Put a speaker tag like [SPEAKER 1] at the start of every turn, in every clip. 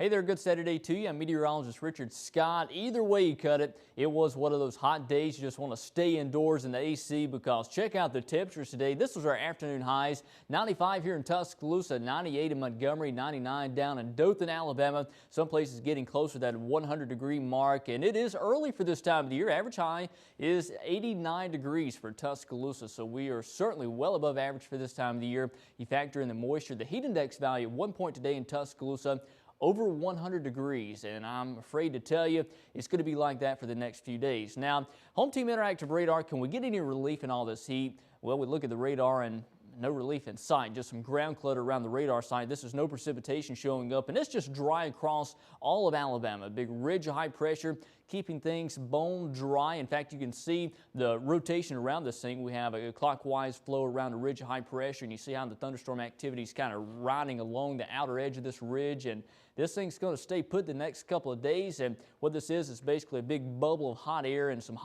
[SPEAKER 1] Hey there, good Saturday to you. I'm meteorologist Richard Scott. Either way you cut it, it was one of those hot days you just want to stay indoors in the AC because check out the temperatures today. This was our afternoon highs. 95 here in Tuscaloosa, 98 in Montgomery, 99 down in Dothan, Alabama. Some places getting closer to that 100-degree mark, and it is early for this time of the year. Average high is 89 degrees for Tuscaloosa, so we are certainly well above average for this time of the year. You factor in the moisture, the heat index value at 1 point today in Tuscaloosa, over 100 degrees, and I'm afraid to tell you it's going to be like that for the next few days. Now, Home Team Interactive Radar, can we get any relief in all this heat? Well, we look at the radar and no relief in sight, just some ground clutter around the radar site. This is no precipitation showing up, and it's just dry across all of Alabama. A big ridge of high pressure keeping things bone dry. In fact, you can see the rotation around this thing. We have a clockwise flow around a ridge of high pressure, and you see how the thunderstorm activity is kind of riding along the outer edge of this ridge, and this thing's going to stay put the next couple of days. And what this is basically a big bubble of hot air and some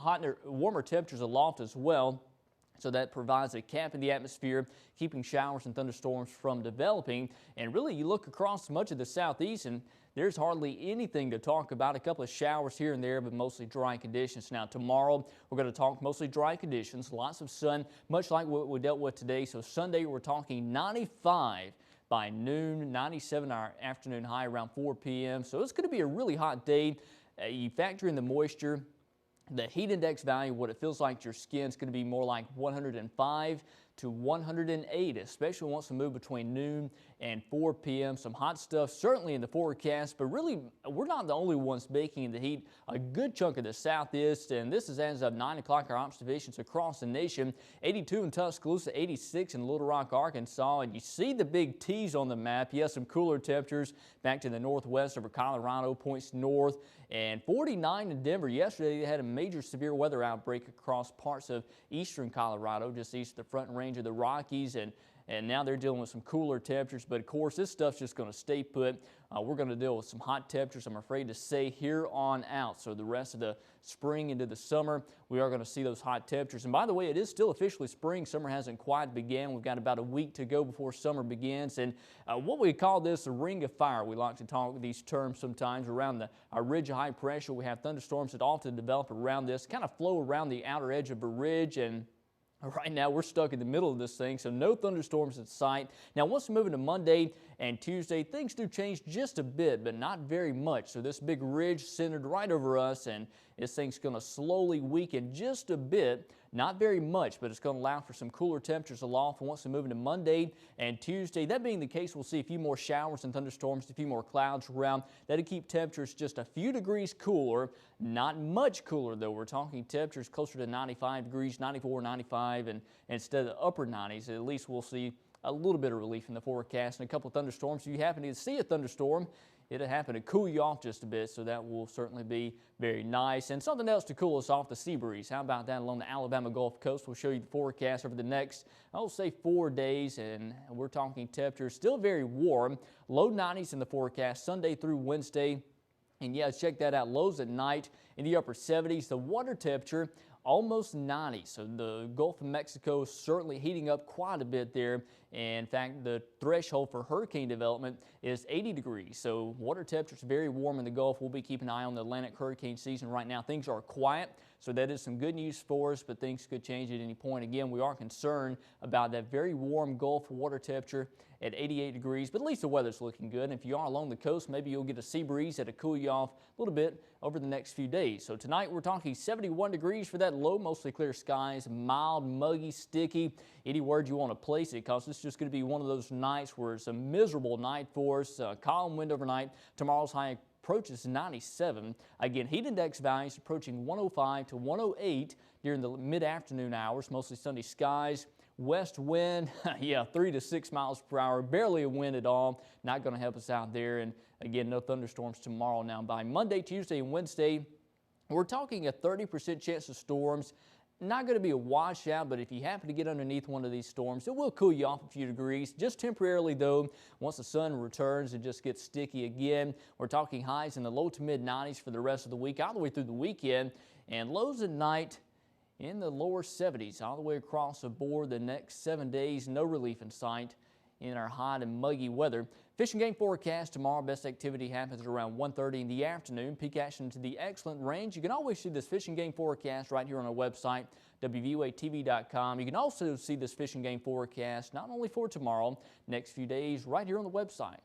[SPEAKER 1] warmer temperatures aloft as well. So that provides a cap in the atmosphere, keeping showers and thunderstorms from developing. And really, you look across much of the southeast and there's hardly anything to talk about. A couple of showers here and there, but mostly dry conditions. Now tomorrow, we're going to talk mostly dry conditions, lots of sun, much like what we dealt with today. So Sunday, we're talking 95 by noon, 97 our afternoon high around 4 p.m. So it's going to be a really hot day. You factor in the moisture, the heat index value, what it feels like your skin's going to be more like 105 to 108, especially once we move between noon and 4 p.m. Some hot stuff certainly in the forecast, but really we're not the only ones baking in the heat. A good chunk of the south is, and this is as of 9 o'clock, our observations across the nation. 82 in Tuscaloosa, 86 in Little Rock, Arkansas, and you see the big T's on the map. Yes, some cooler temperatures back to the northwest over Colorado, points north, and 49 in Denver. Yesterday they had a major severe weather outbreak across parts of eastern Colorado, just east of the Front Range of the Rockies, and now they're dealing with some cooler temperatures. But of course, this stuff's just going to stay put. We're going to deal with some hot temperatures, I'm afraid to say, here on out. So the rest of the spring into the summer, we are going to see those hot temperatures. And by the way, it is still officially spring. Summer hasn't quite begun. We've got about a week to go before summer begins. And what we call this a ring of fire. We like to talk these terms sometimes around our ridge of high pressure. We have thunderstorms that often develop around this, kind of flow around the outer edge of a ridge, and right now, we're stuck in the middle of this thing, so no thunderstorms in sight. Now, once we move into Monday and Tuesday, things do change just a bit, but not very much. So this big ridge centered right over us, and this thing's going to slowly weaken just a bit. Not very much, but it's going to allow for some cooler temperatures aloft. And once we move into Monday and Tuesday, that being the case, we'll see a few more showers and thunderstorms, a few more clouds around. That'll keep temperatures just a few degrees cooler. Not much cooler, though. We're talking temperatures closer to 95 degrees, 94, 95, and instead of the upper 90s, at least we'll see a little bit of relief in the forecast and a couple of thunderstorms. If you happen to see a thunderstorm, it'll happen to cool you off just a bit, so that will certainly be very nice. And something else to cool us off, the sea breeze. How about that along the Alabama Gulf Coast? We'll show you the forecast over the next, I'll say 4 days, and we're talking temperatures still very warm. Low 90s in the forecast Sunday through Wednesday. And yeah, check that out. Lows at night in the upper 70s. The water temperature almost 90. So the Gulf of Mexico is certainly heating up quite a bit there. And in fact, the threshold for hurricane development is 80 degrees. So water temperatures very warm in the Gulf. We'll be keeping an eye on the Atlantic hurricane season right now. Things are quiet, so that is some good news for us, but things could change at any point. Again, we are concerned about that very warm Gulf water temperature at 88 degrees, but at least the weather's looking good. And if you are along the coast, maybe you'll get a sea breeze that'll cool you off a little bit over the next few days. So tonight we're talking 71 degrees for that low, mostly clear skies, mild, muggy, sticky. Any word you want to place it, because it's just going to be one of those nights where it's a miserable night for us. Calm wind overnight. Tomorrow's high approaches 97. Again, heat index values approaching 105 to 108 during the mid-afternoon hours. Mostly sunny skies. West wind, yeah, 3 to 6 miles per hour. Barely a wind at all. Not going to help us out there. And again, no thunderstorms tomorrow. Now, by Monday, Tuesday, and Wednesday, we're talking a 30% chance of storms. Not going to be a washout, but if you happen to get underneath one of these storms, it will cool you off a few degrees, just temporarily though. Once the sun returns, it just gets sticky again. We're talking highs in the low to mid 90s for the rest of the week, all the way through the weekend, and lows at night in the lower 70s all the way across the board the next 7 days. No relief in sight in our hot and muggy weather. Fish and game forecast tomorrow. Best activity happens at around 1:30 in the afternoon. Peak action to the excellent range. You can always see this fish and game forecast right here on our website, WVUATV.com. You can also see this fish and game forecast not only for tomorrow, next few days right here on the website.